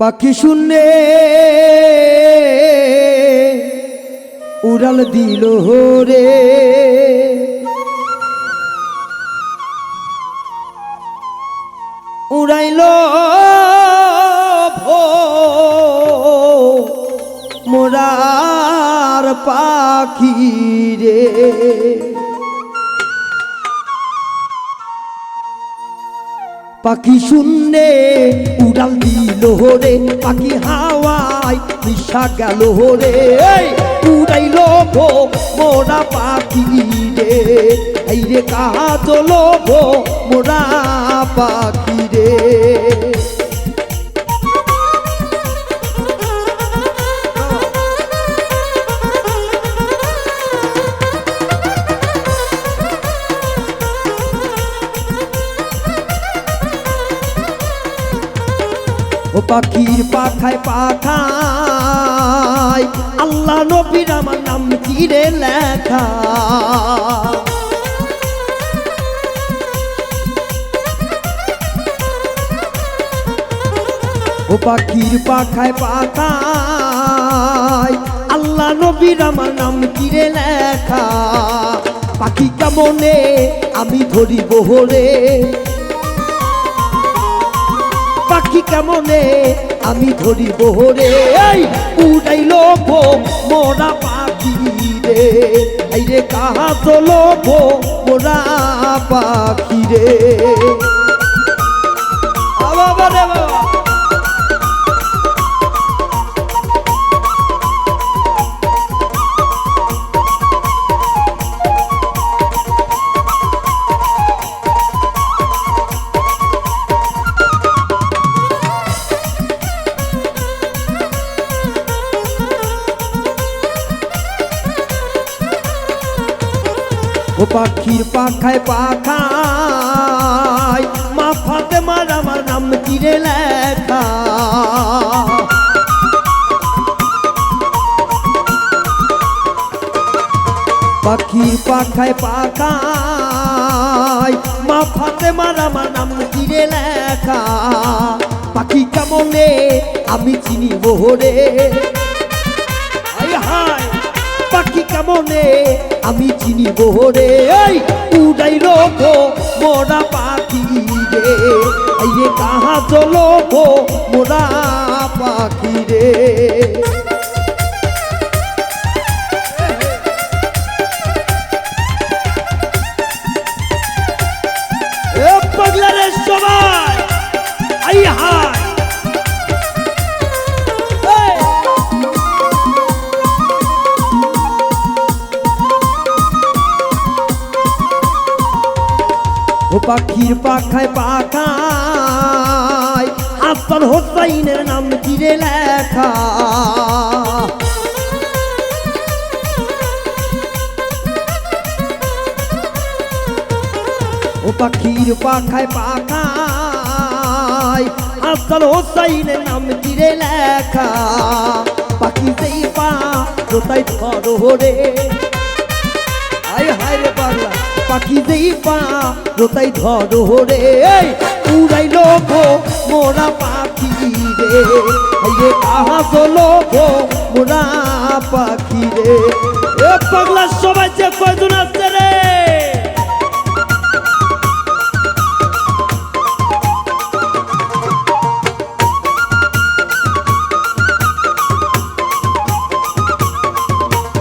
পাখি শূন্যে উড়াল দিল রে, উড়াইল মোরার পাখি রে। পাখি শূন্যে উড়াল দিল রে, পাখি হাওয়ায় মিশা গেল রে, উড়াইল মোরা পাখি রে, এই রে কাহা চলো মোরা পাখি রে। ও পাখির পাখায় পাখায় আল্লাহ নবীর আমার নাম চিরে লেখা, ও পাখির পাখায় পাখায় আল্লাহ নবীর আমার নাম চিরে লেখা। পাখি কেমনে আমি ধরিব রে, পাখি কেমনে আমি ধরিব রে, উড়াইল মোরা পাখি রে, এই রে কাহা চলো মোরা পাখি রে। বাবা রে বাবা, ও পাখির পাখায় পাখায় মা ফাতেমার আমার নাম চিরে লেখা, পাখির পাখায় পাখায় মা ফাতেমার আমার নাম চিরে লেখা। পাখি কেমনে আমি চিনিব রে, হায় পাখি কেমনে আমি চিনিব রে, উড়াইল মোরা পাখি রে, এই রে কাহা চলো মোরা পাখি রে। পাগলা রে সবাই আই হায়, ও পাখির পাখায় পাখায় হাসান হোসাইনের নাম চিরে লেখা, ও পাখির পাখায় পাখায় হাসান হোসাইনের নাম চিরে লেখা। পাখি যেই পা কোথায় ধরো রে, আয় হায় রে পাগলা, পাখি যেই পা কোথায় ধরো রে, উড়াইল মোরা পাখি রে, এই রে কাহা চলো মোরা পাখি রে। এ পাগলা সবাই যে কয়জন আছে রে,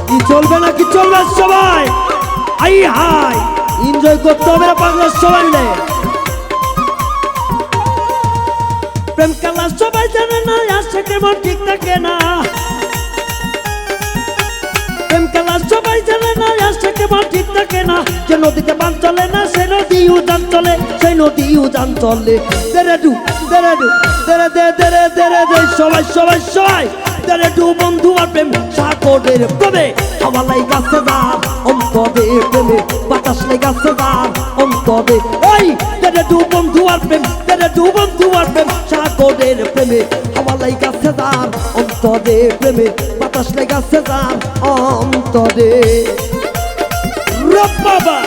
কি চলবে না কি চলবে সবাই আই হাই এনজয় করতে হবে না পাগলা সবাই রে। প্রেম খেলা সবাই জানে না, আসে কেমন ঠিক থাকে না, প্রেম খেলা সবাই জানে না, আসে কেমন ঠিক থাকে না, যে নদীতে বান চলে না সে নদী উজান চলে, সেই নদী উজান চলে, দেরে ডু দেরে ডু দেরে দে দেরে দেরে দে, সবাই সবাই সবাই দেরে ডু বন্ধু আর প্রেম সাগরের প্রেমে, হাওয়া লাইগাছে দাম অন্তরে প্রেমে, বাতাস লাইগাছে দাম অন্তরে, এই দেরে ডু বন্ধু আর প্রেম, দেরে ডু বন্ধু আর প্রেম সাগরের প্রেমে, হাওয়া লাইগাছে দাম অন্তরে প্রেমে, বাতাস লাইগাছে দাম অন্তরে। বাবা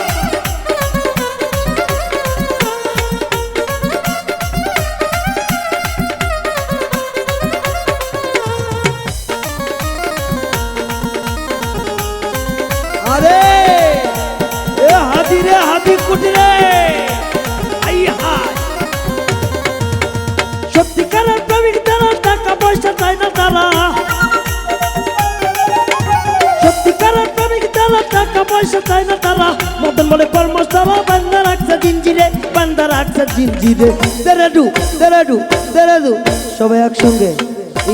পয়সা চায় না তারা, মদন বলে কর্মশালা বান্দা রাখছে জিঞ্জিরে, বান্দা রাখছে জিঞ্জিরে। দেরেডু দেরেডু দেরেডু সবাই একসঙ্গে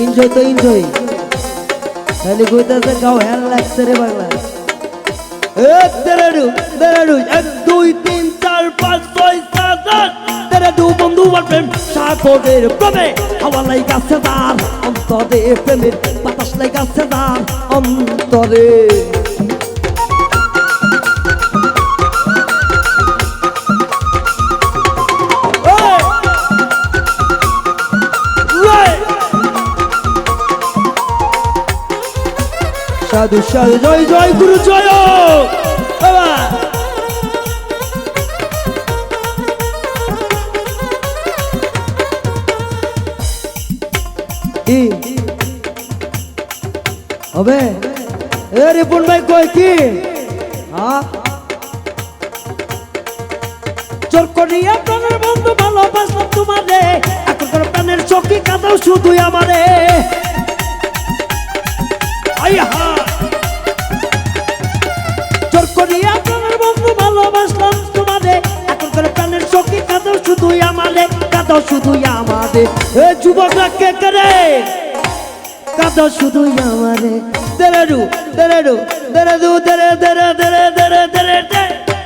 এনজয় তো এনজয়, খালি কইতাছে গাও হ্যাল লাগছে রে বাংলা। দেরেডু দেরেডু 1 2 3 4 5 6 7 8 দেরেডু বন্ধু আর প্রেম সাগরের প্রেমে হাওয়া লাইগাছে তার অন্তরে, প্রেমের বাতাস লাইগাছে তার অন্তরে। সাধু সাধু জয় জয় গুরু জয় বাবা। কি হবে এ রিপন ভাই কই কি চোর করিয়া প্রাণের বন্ধু ভালোবাসলাম তোমারে, এখনকার প্রাণের চোখে কাঁদাও শুধুই আমারে। চোর করিয়া প্রাণের বন্ধু ভালোবাসলাম তোমারে, এখনকার প্রাণের চোখে কাঁদাও শুধুই আমারে, কাঁদাও শুধুই আমারে। এ যুবকরা কে করে কাঁদাও শুধুই আমারে। দেরেডু দেরেডু দেরেডু দেরে দেরে দেরে দেরে দেরে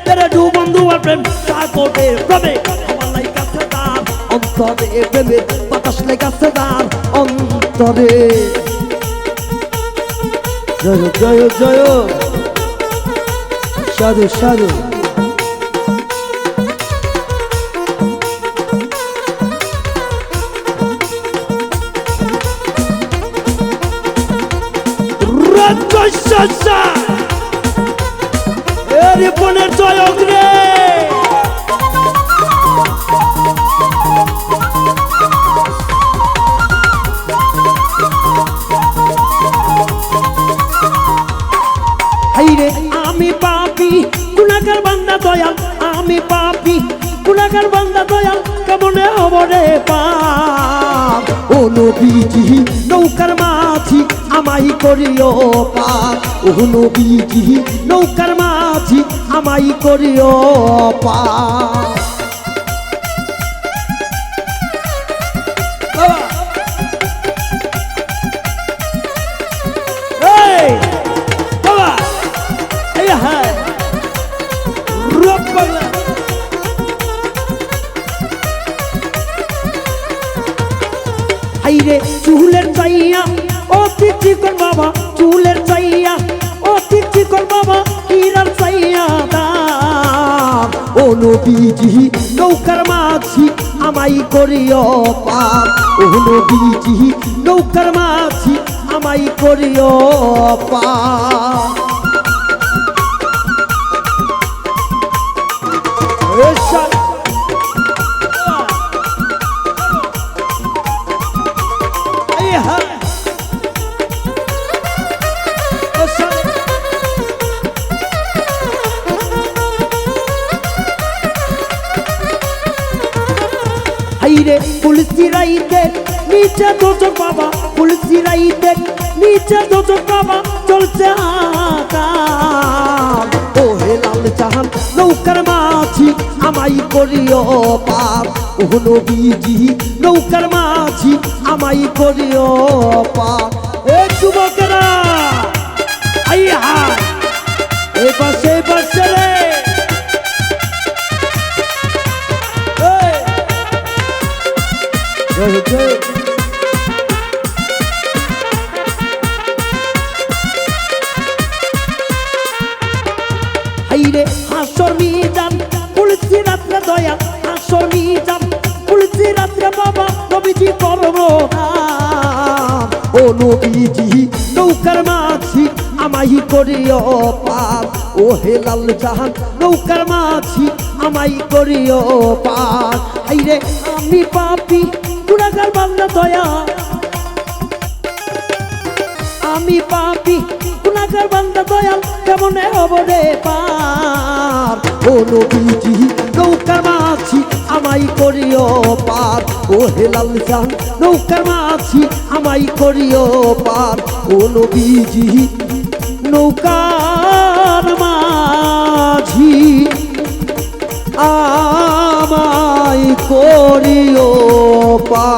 দেরেডু বন্ধু আর প্রেম সাগরের প্রেমে হাওয়া লাইগাছে তার অন্তরে, প্রেমের বাতাস লাইগাছে তার অন্তরে। জয় জয় জয় সাধু সাধু। রিপনের জয় অগ্রে আমি পাপী গুনাহগার বান্দা দয়াল, আমি পাপী গুনাহগার বান্দা দয়াল, কেমনে হব রে পাপ। ও নবীজি নৌকার মাঝি আমাই করিও পাপ, ও নবীজি নৌকার মাঝি আমাই করিও পাপ। হাইরে চুলের চাইয়া অতি চিকন বাবা, চুলের চাইয়া অতি চিকন বাবা, হীরার চাইয়া দাম। ও নবীজি নৌকার মাঝি আমাই করিও পাপ, ও নবীজি নৌকার মাঝি আমাই করিও পাপ। হাইরে পুলিশি রাইতে নিচে দোচক বাবা, পুলিশি রাইতে নিচে দোচক বাবা, চলছে আকাম। ও হে লাল জাহান নৌকার মাঝি আমাই করিও পাপ, ও নবীজি নৌকার মাঝি আমাই করিও পাপ। এ যুবকেরা আইয়া এই পাশে পাশে রে হাইরে হাসর মিজান পুলিশি রাত্রে দয়া, হাসর মিজান পুলিশি রাত্রে বাবা, নবীজি করব নাম। ও নবীজি নৌকার মাঝি আমাই করিও পাপ, ও হে লাল জাহান নৌকার মাঝি আমাই করিও পাপ। হাইরে আমি পাপী গুনাহগার বান্দা দয়া, আমি পাপী গুনাহগার বান্দা দয়াল, কেমনে হব রে পাপ। ও নবীজি নৌকার মাঝি আমাই করিও পাপ, ও হে লাল জাহান নৌকার মাঝি আমাই করিও পাপ। ও নবীজি নৌকার মাঝি মাঝি আমায় করিও পা